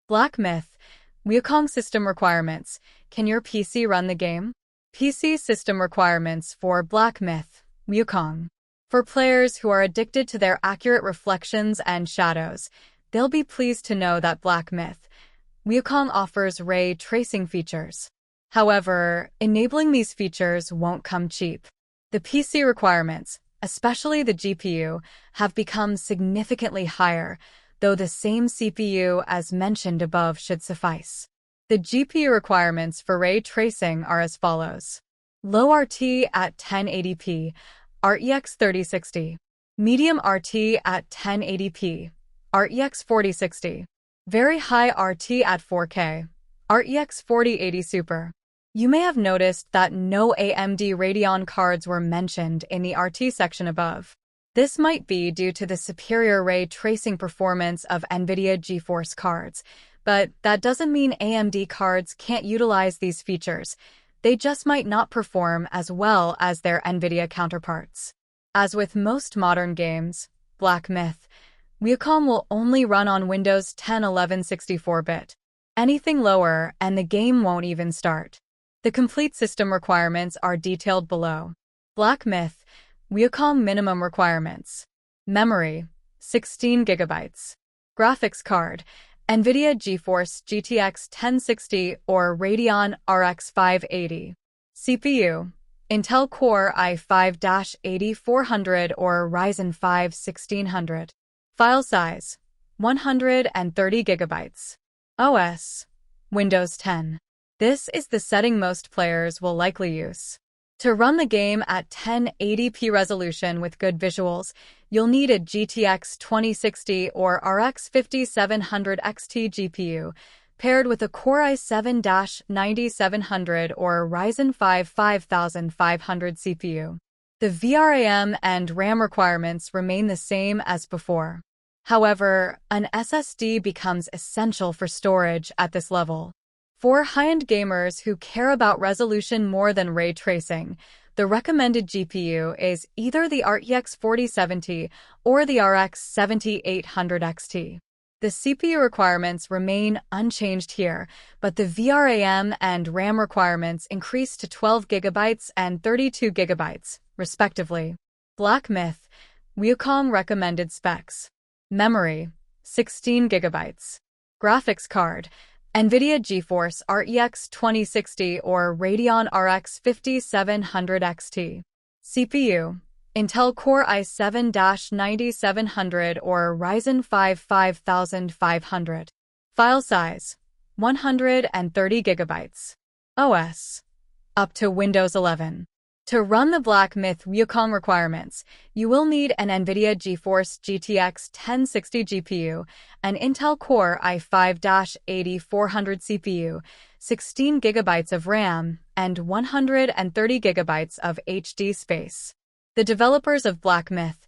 Black Myth, Wukong system requirements. Can your PC run the game? PC system requirements for Black Myth, Wukong. For players who are addicted to their accurate reflections and shadows, they'll be pleased to know that Black Myth, Wukong offers ray tracing features. However, enabling these features won't come cheap. The PC requirements, especially the GPU, have become significantly higher, though the same CPU as mentioned above should suffice. The GPU requirements for ray tracing are as follows. Low RT at 1080p, RTX 3060. Medium RT at 1080p, RTX 4060. Very high RT at 4K, RTX 4080 Super. You may have noticed that no AMD Radeon cards were mentioned in the RT section above. This might be due to the superior ray tracing performance of NVIDIA GeForce cards, but that doesn't mean AMD cards can't utilize these features. They just might not perform as well as their NVIDIA counterparts. As with most modern games, Black Myth, Wukong will only run on Windows 10 11 64-bit. Anything lower and the game won't even start. The complete system requirements are detailed below. Black Myth, Wukong minimum requirements. Memory, 16 GB. Graphics card, NVIDIA GeForce GTX 1060 or Radeon RX 580. CPU, Intel Core i5-8400 or Ryzen 5 1600. File size, 130 GB. OS, Windows 10. This is the setting most players will likely use. To run the game at 1080p resolution with good visuals, you'll need a GTX 2060 or RX 5700 XT GPU, paired with a Core i7-9700 or Ryzen 5 5500 CPU. The VRAM and RAM requirements remain the same as before. However, an SSD becomes essential for storage at this level. For high-end gamers who care about resolution more than ray tracing, the recommended GPU is either the RTX 4070 or the RX 7800 XT. The CPU requirements remain unchanged here, but the VRAM and RAM requirements increase to 12 GB and 32 GB, respectively. Black Myth, Wukong recommended specs. Memory, 16 GB. Graphics card, NVIDIA GeForce RTX 2060 or Radeon RX 5700 XT. CPU, Intel Core i7-9700 or Ryzen 5 5500. File size, 130 GB. OS, up to Windows 11. To run the Black Myth Wukong requirements, you will need an NVIDIA GeForce GTX 1060 GPU, an Intel Core i5-8400 CPU, 16 GB of RAM, and 130 GB of HD space. The developers of Black Myth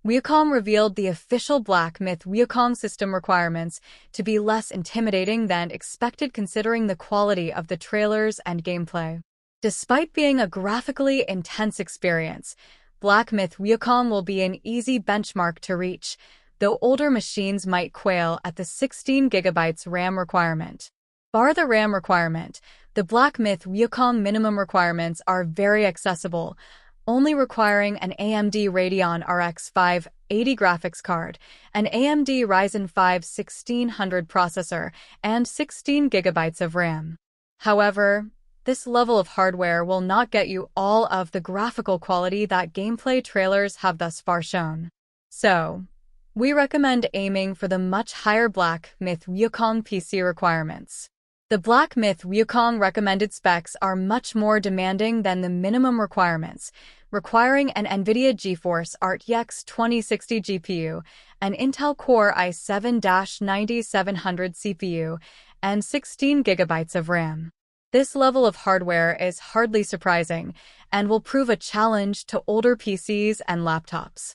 Wukong revealed the official Black Myth Wukong system requirements to be less intimidating than expected considering the quality of the trailers and gameplay. Despite being a graphically intense experience, Black Myth Wukong will be an easy benchmark to reach, though older machines might quail at the 16 GB RAM requirement. Bar the RAM requirement, the Black Myth Wukong minimum requirements are very accessible, only requiring an AMD Radeon RX 580 graphics card, an AMD Ryzen 5 1600 processor, and 16 GB of RAM. However, this level of hardware will not get you all of the graphical quality that gameplay trailers have thus far shown. So, we recommend aiming for the much higher Black Myth Wukong PC requirements. The Black Myth Wukong recommended specs are much more demanding than the minimum requirements, requiring an NVIDIA GeForce RTX 2060 GPU, an Intel Core i7-9700 CPU, and 16 GB of RAM. This level of hardware is hardly surprising and will prove a challenge to older PCs and laptops.